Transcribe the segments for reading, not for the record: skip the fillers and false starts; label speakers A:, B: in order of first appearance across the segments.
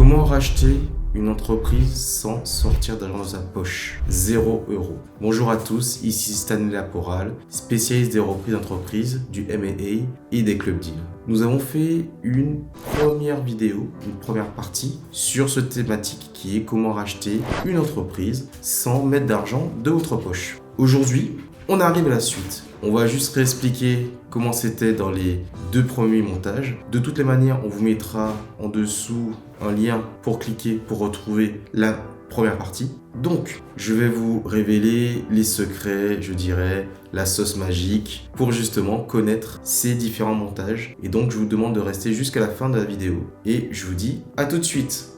A: Comment racheter une entreprise sans sortir d'argent dans sa poche? 0 €. Bonjour à tous, ici Stanley Laporal, spécialiste des reprises d'entreprise, du M&A et des club deals. Nous avons fait une première vidéo, une première partie sur cette thématique qui est comment racheter une entreprise sans mettre d'argent de votre poche. Aujourd'hui, on arrive à la suite. On va juste réexpliquer comment c'était dans les 2 premiers montages. De toutes les manières, on vous mettra en dessous un lien pour cliquer pour retrouver la première partie. Donc, je vais vous révéler les secrets, je dirais, la sauce magique pour justement connaître ces différents montages. Et donc, je vous demande de rester jusqu'à la fin de la vidéo. Et je vous dis à tout de suite.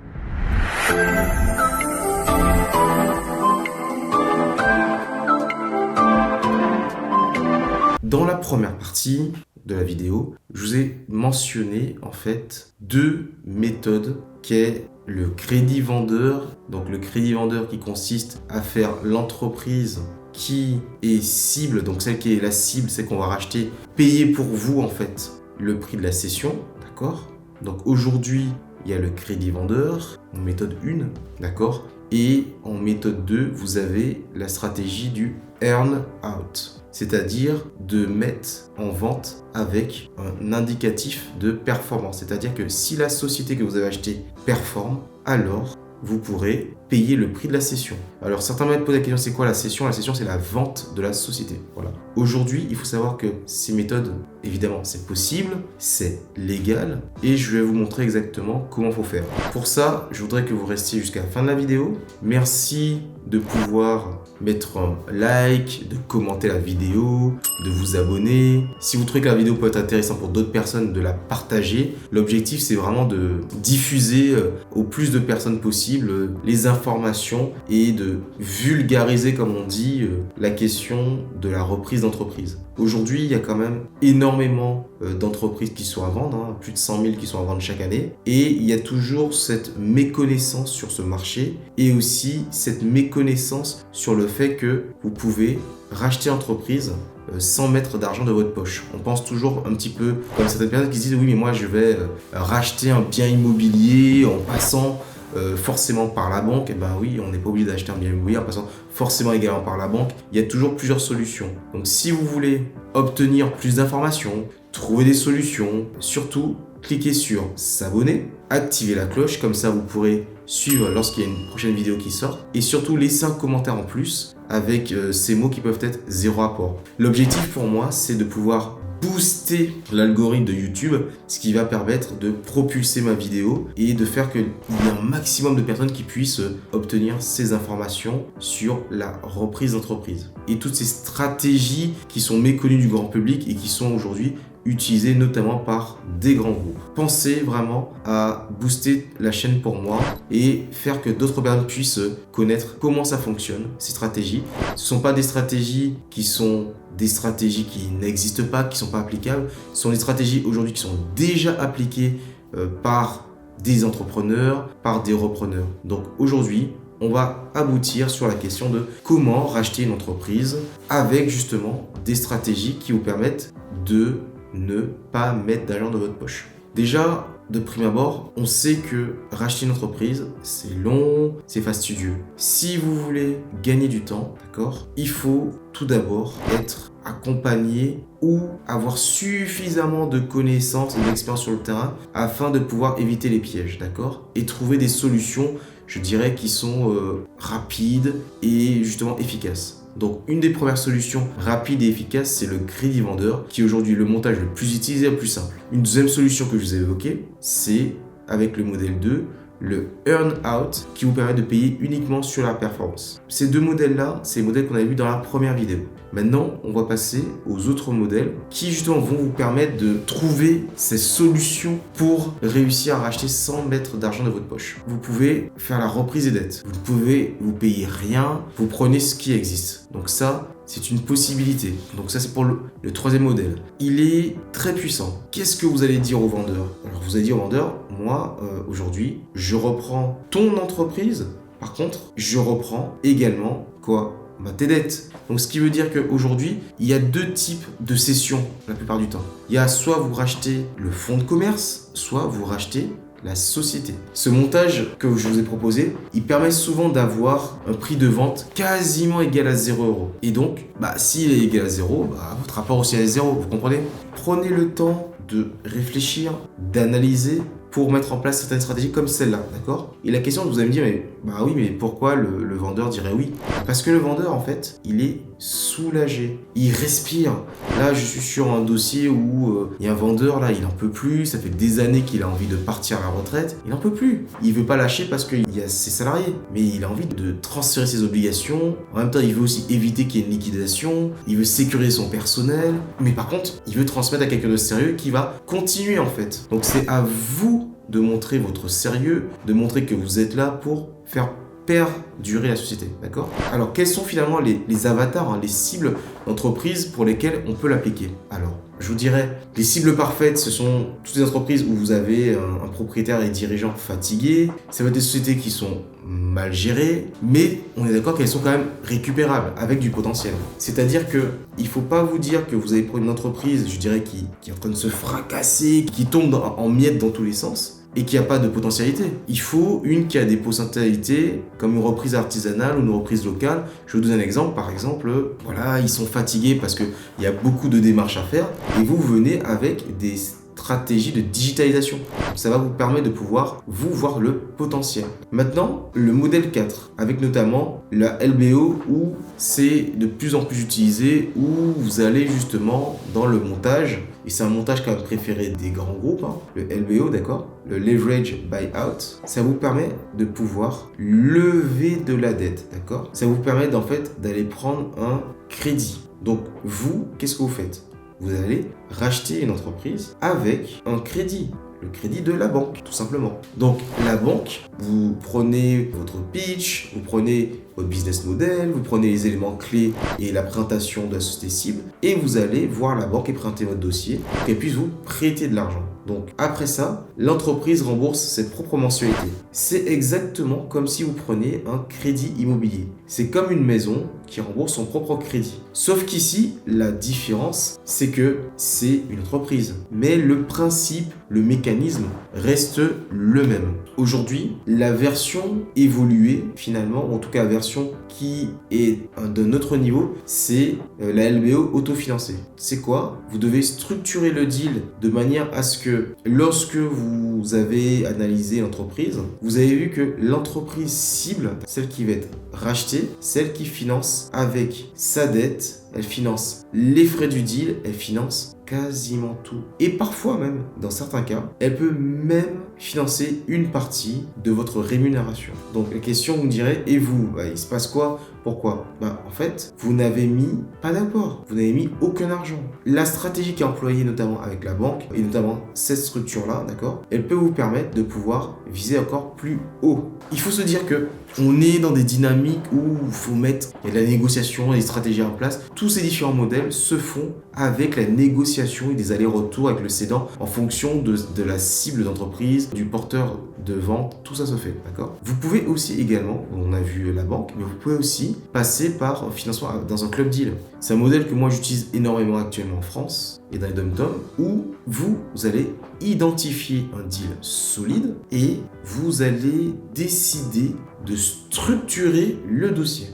A: Dans la première partie de la vidéo, je vous ai mentionné en fait 2 méthodes qu'est le crédit vendeur. Donc le crédit vendeur qui consiste à faire l'entreprise qui est cible, donc celle qui est la cible, c'est qu'on va racheter, payer pour vous en fait le prix de la cession, d'accord? Donc aujourd'hui, il y a le crédit vendeur en méthode 1, d'accord? Et en méthode 2, vous avez la stratégie du earn out, c'est-à-dire de mettre en vente avec un indicatif de performance. C'est-à-dire que si la société que vous avez achetée performe, alors vous pourrez payer le prix de la cession. Alors certains m'ont posé la question, c'est quoi la cession? La cession, c'est la vente de la société. Voilà. Aujourd'hui, il faut savoir que ces méthodes, évidemment, c'est possible, c'est légal, et je vais vous montrer exactement comment il faut faire. Pour ça, je voudrais que vous restiez jusqu'à la fin de la vidéo. Merci de pouvoir mettre un like, de commenter la vidéo, de vous abonner. Si vous trouvez que la vidéo peut être intéressante pour d'autres personnes, de la partager. L'objectif, c'est vraiment de diffuser au plus de personnes possible les informations et de vulgariser, comme on dit, la question de la reprise d'entreprise. Aujourd'hui, il y a quand même énormément d'entreprises qui sont à vendre, plus de 100 000 qui sont à vendre chaque année. Et il y a toujours cette méconnaissance sur ce marché et aussi cette méconnaissance sur le fait que vous pouvez racheter l'entreprise sans mettre d'argent de votre poche. On pense toujours un petit peu comme certaines personnes qui se disent « oui, mais moi je vais racheter un bien immobilier en passant forcément par la banque ». Eh ben oui, on n'est pas obligé d'acheter un bien immobilier en passant forcément également par la banque. Il y a toujours plusieurs solutions. Donc si vous voulez obtenir plus d'informations, trouver des solutions, surtout cliquez sur s'abonner, activez la cloche, comme ça vous pourrez suivre lorsqu'il y a une prochaine vidéo qui sort, et surtout laissez un commentaire en plus avec ces mots qui peuvent être 0 apport. L'objectif pour moi, c'est de pouvoir booster l'algorithme de YouTube, ce qui va permettre de propulser ma vidéo et de faire qu'il y ait un maximum de personnes qui puissent obtenir ces informations sur la reprise d'entreprise. Et toutes ces stratégies qui sont méconnues du grand public et qui sont aujourd'hui utilisées notamment par des grands groupes. Pensez vraiment à booster la chaîne pour moi et faire que d'autres personnes puissent connaître comment ça fonctionne, ces stratégies. Ce ne sont pas des stratégies qui sont des stratégies qui n'existent pas, qui ne sont pas applicables. Ce sont des stratégies aujourd'hui qui sont déjà appliquées par des entrepreneurs, par des repreneurs. Donc aujourd'hui, on va aboutir sur la question de comment racheter une entreprise avec justement des stratégies qui vous permettent de ne pas mettre d'argent dans votre poche. Déjà, de prime abord, on sait que racheter une entreprise, c'est long, c'est fastidieux. Si vous voulez gagner du temps, d'accord, il faut tout d'abord être accompagné ou avoir suffisamment de connaissances et d'expérience sur le terrain afin de pouvoir éviter les pièges, d'accord, et trouver des solutions, je dirais, qui sont rapides et justement efficaces. Donc, une des premières solutions rapides et efficaces, c'est le crédit vendeur, qui est aujourd'hui le montage le plus utilisé et le plus simple. Une deuxième solution que je vous ai évoquée, c'est avec le modèle 2, le earn out, qui vous permet de payer uniquement sur la performance. Ces 2 modèles-là, c'est les modèles qu'on avait vus dans la première vidéo. Maintenant, on va passer aux autres modèles qui justement vont vous permettre de trouver ces solutions pour réussir à racheter sans mettre d'argent dans votre poche. Vous pouvez faire la reprise des dettes. Vous pouvez vous payer rien, vous prenez ce qui existe. Donc ça, c'est une possibilité. Donc ça, c'est pour le 3e modèle. Il est très puissant. Qu'est-ce que vous allez dire au vendeur? Alors vous allez dire au vendeur, moi, aujourd'hui, je reprends ton entreprise. Par contre, je reprends également quoi? Tes dettes. Donc ce qui veut dire qu'aujourd'hui, il y a 2 types de cessions la plupart du temps. Il y a soit vous rachetez le fonds de commerce, soit vous rachetez la société. Ce montage que je vous ai proposé, il permet souvent d'avoir un prix de vente quasiment égal à 0 €. Et donc, s'il est égal à 0, votre rapport aussi est 0, vous comprenez? Prenez le temps de réfléchir, d'analyser pour mettre en place certaines stratégies comme celle-là, d'accord? Et la question, vous allez me dire, mais pourquoi le vendeur dirait oui? Parce que le vendeur, en fait, il est soulagé, il respire. Là, je suis sur un dossier où il y a un vendeur, là, il en peut plus, ça fait des années qu'il a envie de partir à la retraite, il en peut plus. Il veut pas lâcher parce qu'il y a ses salariés, mais il a envie de transférer ses obligations. En même temps, il veut aussi éviter qu'il y ait une liquidation, il veut sécuriser son personnel, mais par contre, il veut transmettre à quelqu'un de sérieux qui va continuer, en fait. Donc, c'est à vous de montrer votre sérieux, de montrer que vous êtes là pour faire perdurer la société, d'accord? Alors, quels sont finalement les avatars, les cibles d'entreprise pour lesquelles on peut l'appliquer? Alors, je vous dirais, les cibles parfaites, ce sont toutes les entreprises où vous avez un propriétaire et dirigeant fatigués. Ça va être des sociétés qui sont mal gérées, mais on est d'accord qu'elles sont quand même récupérables, avec du potentiel. C'est-à-dire que il ne faut pas vous dire que vous allez prendre une entreprise, je dirais, qui est en train de se fracasser, qui tombe en miettes dans tous les sens, et qui n'a pas de potentialité. Il faut une qui a des potentialités, comme une reprise artisanale ou une reprise locale. Je vais vous donner un exemple. Par exemple, voilà, ils sont fatigués parce qu'il y a beaucoup de démarches à faire, et vous venez avec des stratégie de digitalisation. Ça va vous permettre de pouvoir vous voir le potentiel. Maintenant, le modèle 4, avec notamment la LBO où c'est de plus en plus utilisé, où vous allez justement dans le montage, et c'est un montage quand même préféré des grands groupes, le LBO, d'accord, le Leverage Buyout, ça vous permet de pouvoir lever de la dette, d'accord. Ça vous permet en fait d'aller prendre un crédit. Donc vous, qu'est-ce que vous faites? Vous allez racheter une entreprise avec un crédit, le crédit de la banque, tout simplement. Donc, la banque, vous prenez votre pitch, vous prenez votre business model, vous prenez les éléments clés et la présentation de la société cible, et vous allez voir la banque et présenter votre dossier pour qu'elle puisse vous prêter de l'argent. Donc, après ça, l'entreprise rembourse ses propres mensualités. C'est exactement comme si vous preniez un crédit immobilier. C'est comme une maison qui rembourse son propre crédit. Sauf qu'ici, la différence, c'est que c'est une entreprise. Mais le principe, le mécanisme reste le même. Aujourd'hui, la version évoluée, finalement, en tout cas la version qui est d'un autre niveau, c'est la LBO autofinancée. C'est quoi? Vous devez structurer le deal de manière à ce que lorsque vous avez analysé l'entreprise, vous avez vu que l'entreprise cible, celle qui va être rachetée, celle qui finance avec sa dette, elle finance les frais du deal, elle finance quasiment tout. Et parfois même, dans certains cas, elle peut même financer une partie de votre rémunération. Donc la question, vous me direz, et vous, il se passe quoi? Pourquoi? En fait, vous n'avez mis pas d'apport, vous n'avez mis aucun argent. La stratégie qui est employée notamment avec la banque, et notamment cette structure-là, d'accord, elle peut vous permettre de pouvoir viser encore plus haut. Il faut se dire que on est dans des dynamiques où il faut mettre il y a de la négociation, des stratégies en place. Tous ces différents modèles se font avec la négociation et des allers-retours avec le cédant en fonction de la cible d'entreprise, du porteur de vente, tout ça se fait, d'accord? Vous pouvez aussi également, on a vu la banque, mais vous pouvez aussi passer par un financement dans un club deal. C'est un modèle que moi j'utilise énormément actuellement en France et dans les dom-tom, où vous allez identifier un deal solide et vous allez décider de structurer le dossier.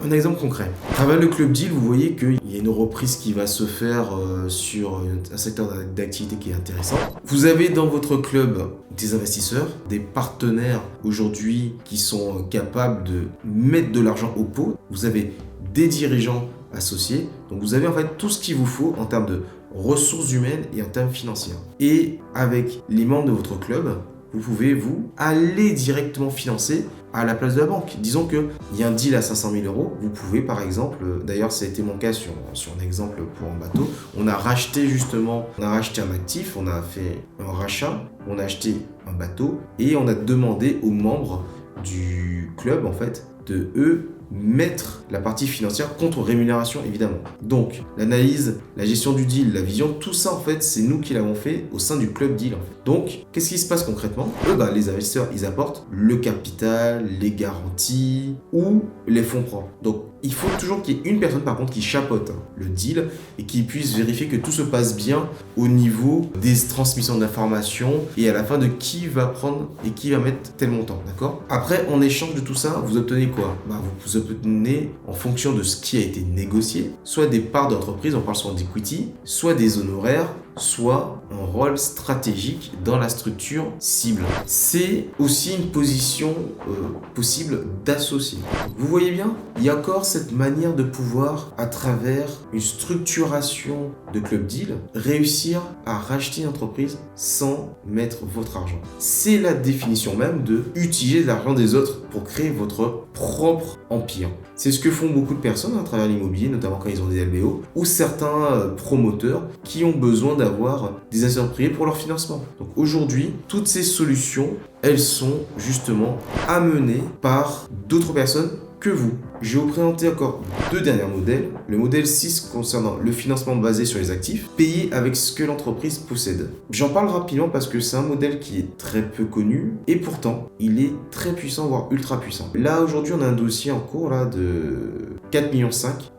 A: Un exemple concret. À travers le club deal, vous voyez qu'il y a une reprise qui va se faire sur un secteur d'activité qui est intéressant. Vous avez dans votre club des investisseurs, des partenaires aujourd'hui qui sont capables de mettre de l'argent au pot. Vous avez des dirigeants associés. Donc vous avez en fait tout ce qu'il vous faut en termes de ressources humaines et en termes financiers. Et avec les membres de votre club, vous pouvez aller directement financer à la place de la banque. Disons qu'il y a un deal à 500 000 €. Vous pouvez par exemple, d'ailleurs ça a été mon cas sur un exemple pour un bateau, on a racheté un actif, on a fait un rachat, on a acheté un bateau et on a demandé aux membres du club en fait de mettre la partie financière contre rémunération évidemment. Donc l'analyse, la gestion du deal, la vision, tout ça en fait c'est nous qui l'avons fait au sein du club deal en fait. Donc qu'est-ce qui se passe concrètement? Les investisseurs ils apportent le capital, les garanties ou les fonds propres. Donc il faut toujours qu'il y ait une personne par contre qui chapeaute le deal et qui puisse vérifier que tout se passe bien au niveau des transmissions d'informations et à la fin de qui va prendre et qui va mettre tel montant, d'accord? Après, en échange de tout ça, vous obtenez quoi? Vous obtenez, en fonction de ce qui a été négocié, soit des parts d'entreprise, on parle souvent d'equity, soit des honoraires, soit un rôle stratégique dans la structure cible. C'est aussi une position possible d'associé. Vous voyez bien, il y a encore cette manière de pouvoir, à travers une structuration de club deal, réussir à racheter une entreprise sans mettre votre argent. C'est la définition même de utiliser l'argent des autres pour créer votre propre empire. C'est ce que font beaucoup de personnes à travers l'immobilier, notamment quand ils ont des LBO, ou certains promoteurs qui ont besoin d'avoir des assureurs privés pour leur financement. Donc aujourd'hui, toutes ces solutions, elles sont justement amenées par d'autres personnes que vous. Je vais vous présenter encore deux derniers modèles. Le modèle 6 concernant le financement basé sur les actifs, payé avec ce que l'entreprise possède. J'en parle rapidement parce que c'est un modèle qui est très peu connu et pourtant il est très puissant, voire ultra puissant. Là aujourd'hui on a un dossier en cours là, de 4,5 millions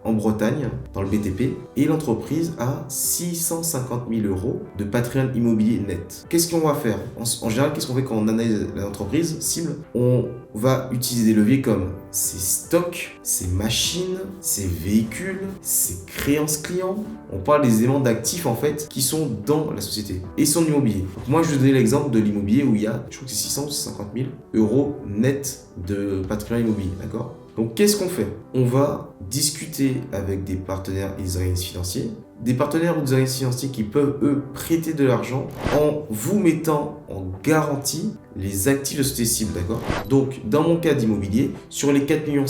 A: en Bretagne, dans le BTP, et l'entreprise a 650 000 euros de patrimoine immobilier net. Qu'est-ce qu'on va faire? En général, qu'est-ce qu'on fait quand on analyse l'entreprise cible? On va utiliser des leviers comme ses stocks, ses machines, ses véhicules, ses créances clients. On parle des éléments d'actifs en fait qui sont dans la société et son immobilier. Donc moi je vais donner l'exemple de l'immobilier où il y a, je crois que c'est 650 000 euros net de patrimoine immobilier, d'accord? Donc qu'est-ce qu'on fait? On va discuter avec des partenaires et des organismes financiers, des partenaires ou des organismes financiers qui peuvent eux prêter de l'argent en vous mettant en garantie les actifs de société cible, d'accord? Donc dans mon cas d'immobilier, sur les 4,5 millions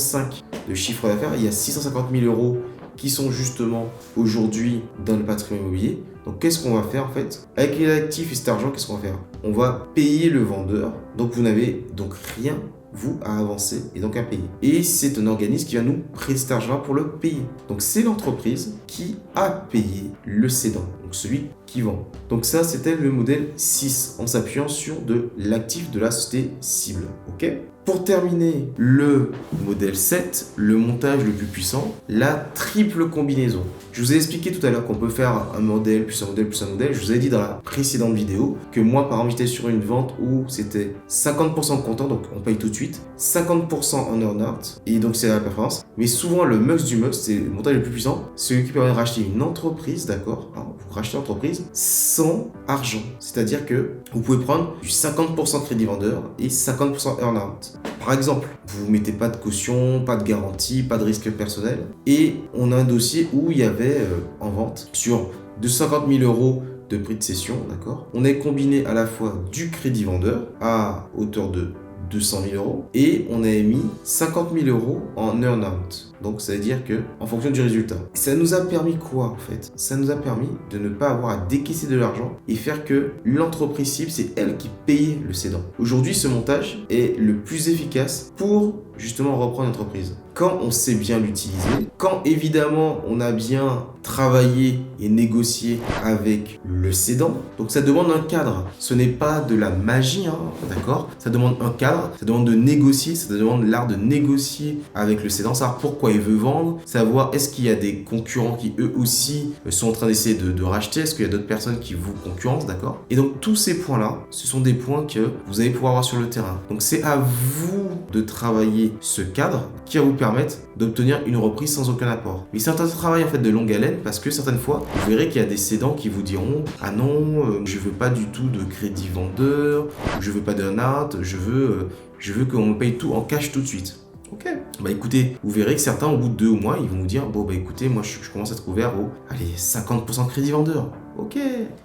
A: de chiffre d'affaires, il y a 650 000 euros qui sont justement aujourd'hui dans le patrimoine immobilier. Donc qu'est-ce qu'on va faire en fait? Avec les actifs et cet argent, qu'est-ce qu'on va faire? On va payer le vendeur, donc vous n'avez donc rien vous à avancer et donc à payer. Et c'est un organisme qui va nous prêter cet argent pour le payer. Donc c'est l'entreprise qui a payé le cédant, donc celui qui vend. Donc ça c'était le modèle 6 en s'appuyant sur de l'actif de la société cible. Ok? Pour terminer, le modèle 7, le montage le plus puissant, la triple combinaison. Je vous ai expliqué tout à l'heure qu'on peut faire un modèle, plus un modèle, plus un modèle. Je vous ai dit dans la précédente vidéo que moi, par exemple, j'étais sur une vente où c'était 50% comptant, donc on paye tout de suite, 50% en earn-out, et donc c'est la performance. Mais souvent, le must du must, c'est le montage le plus puissant, celui qui permet de racheter une entreprise, d'accord? Vous rachetez l'entreprise sans argent. C'est-à-dire que vous pouvez prendre du 50% crédit vendeur et 50% earn-out. Par exemple, vous ne mettez pas de caution, pas de garantie, pas de risque personnel. Et on a un dossier où il y avait en vente sur 250 000 euros de prix de cession, d'accord? On a combiné à la fois du crédit vendeur à hauteur de 200 000 euros et on a mis 50 000 euros en earn-out. Donc ça veut dire que en fonction du résultat. Ça nous a permis quoi en fait? Ça nous a permis de ne pas avoir à décaisser de l'argent et faire que l'entreprise cible, c'est elle qui payait le cédant. Aujourd'hui, ce montage est le plus efficace pour justement reprendre l'entreprise. Quand on sait bien l'utiliser, quand évidemment on a bien travaillé et négocié avec le cédant, donc ça demande un cadre. Ce n'est pas de la magie, hein, d'accord? Ça demande un cadre, ça demande de négocier, ça demande l'art de négocier avec le cédant, savoir pourquoi il veut vendre, savoir est-ce qu'il y a des concurrents qui eux aussi sont en train d'essayer de racheter, est-ce qu'il y a d'autres personnes qui vous concurrencent, d'accord? Et donc tous ces points-là, ce sont des points que vous allez pouvoir avoir sur le terrain. Donc c'est à vous de travailler ce cadre qui va vous permettre d'obtenir une reprise sans aucun apport. Mais c'est un travail en fait de longue haleine parce que certaines fois, vous verrez qu'il y a des cédants qui vous diront « Ah non, je veux pas du tout de crédit vendeur, je veux pas d'earn-out, je veux qu'on me paye tout en cash tout de suite. » Ok, bah écoutez, vous verrez que certains au bout de 2 mois, ils vont vous dire « Bon bah écoutez, moi je commence à être ouvert au 50% crédit vendeur. » Ok.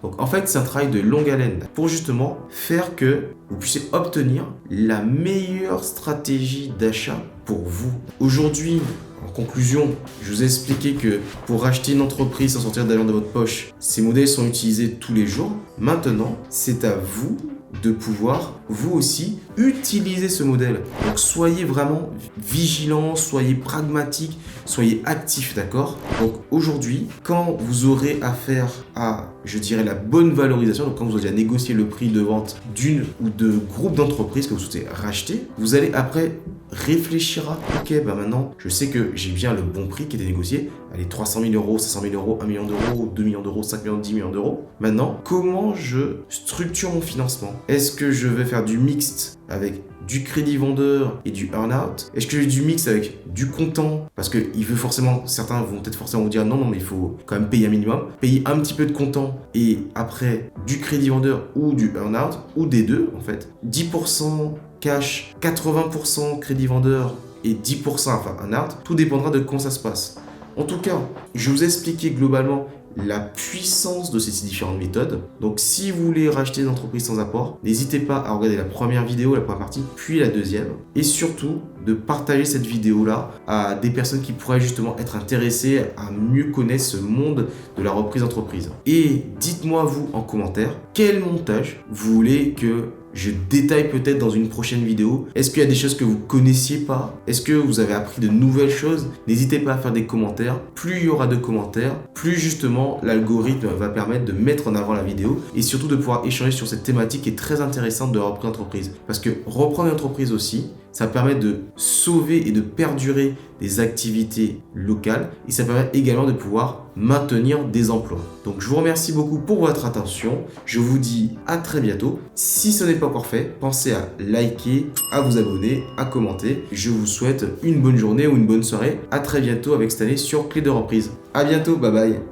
A: Donc en fait, c'est un travail de longue haleine pour justement faire que vous puissiez obtenir la meilleure stratégie d'achat pour vous. Aujourd'hui, en conclusion, je vous ai expliqué que pour racheter une entreprise sans sortir d'argent de votre poche, ces modèles sont utilisés tous les jours. Maintenant, c'est à vous de pouvoir, vous aussi, utiliser ce modèle. Donc, soyez vraiment vigilants, soyez pragmatiques, soyez actifs, d'accord? Donc, aujourd'hui, quand vous aurez affaire à, je dirais, la bonne valorisation, donc quand vous aurez négocié le prix de vente d'une ou de groupes d'entreprises que vous souhaitez racheter, vous allez après réfléchira, ok, bah maintenant, je sais que j'ai bien le bon prix qui était négocié, allez, 300 000 euros, 500 000 euros, 1 million d'euros, 2 millions d'euros, 5 millions, 10 millions d'euros. Maintenant, comment je structure mon financement? Est-ce que je vais faire du mixte avec du crédit vendeur et du earn-out? Est-ce que j'ai du mix avec du comptant? Parce que il veut forcément, certains vont peut-être forcément vous dire non, mais il faut quand même payer un minimum. Payer un petit peu de comptant et après du crédit vendeur ou du earn-out, ou des deux en fait. 10% cash, 80% crédit vendeur et 10% enfin earn-out. Tout dépendra de comment ça se passe. En tout cas, je vous ai expliqué globalement la puissance de ces différentes méthodes. Donc si vous voulez racheter une entreprise sans apport, n'hésitez pas à regarder la première vidéo, la première partie, puis la deuxième. Et surtout, de partager cette vidéo-là à des personnes qui pourraient justement être intéressées à mieux connaître ce monde de la reprise d'entreprise. Et dites-moi vous en commentaire, quel montage vous voulez que je détaille peut-être dans une prochaine vidéo. Est-ce qu'il y a des choses que vous connaissiez pas? Est-ce que vous avez appris de nouvelles choses? N'hésitez pas à faire des commentaires. Plus il y aura de commentaires, plus justement l'algorithme va permettre de mettre en avant la vidéo et surtout de pouvoir échanger sur cette thématique qui est très intéressante de la reprise d'entreprise. Parce que reprendre une entreprise aussi, ça permet de sauver et de perdurer des activités locales et ça permet également de pouvoir maintenir des emplois. Donc je vous remercie beaucoup pour votre attention. Je vous dis à très bientôt. Si ce n'est pas encore fait, pensez à liker, à vous abonner, à commenter. Je vous souhaite une bonne journée ou une bonne soirée. À très bientôt avec cette année sur Clé de reprise. À bientôt, bye bye.